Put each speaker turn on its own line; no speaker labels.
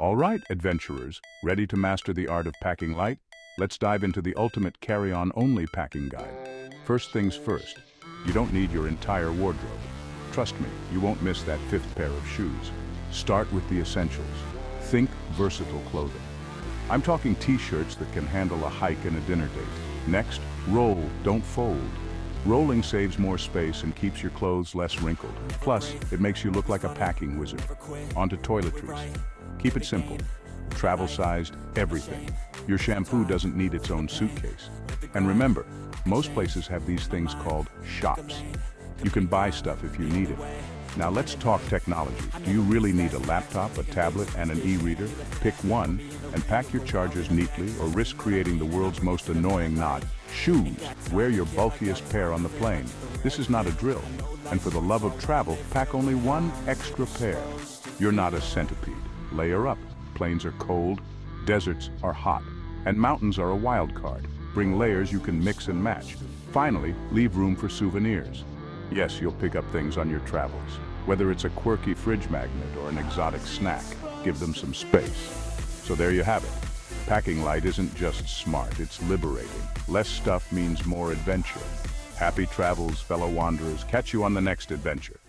All right, adventurers, ready to master the art of packing light? Let's dive into the ultimate carry-on only packing guide. First things first, you don't need your entire wardrobe. Trust me, you won't miss that fifth pair of shoes. Start with the essentials. Think versatile clothing. I'm talking t-shirts that can handle a hike and a dinner date. Next, roll, don't fold. Rolling saves more space and keeps your clothes less wrinkled. Plus, it makes you look like a packing wizard. On to toiletries. Keep it simple. Travel-sized, everything. Your shampoo doesn't need its own suitcase. And remember, most places have these things called shops. You can buy stuff if you need it. Now let's talk technology. Do you really need a laptop, a tablet, and an e-reader? Pick one and pack your chargers neatly or risk creating the world's most annoying knot. Shoes. Wear your bulkiest pair on the plane. This is not a drill. And for the love of travel, pack only one extra pair. You're not a centipede. Layer up. Plains are cold, deserts are hot, and mountains are a wild card. Bring layers you can mix and match. Finally, leave room for souvenirs. Yes, you'll pick up things on your travels. Whether it's a quirky fridge magnet or an exotic snack, give them some space. So there you have it. Packing light isn't just smart, it's liberating. Less stuff means more adventure. Happy travels, fellow wanderers. Catch you on the next adventure.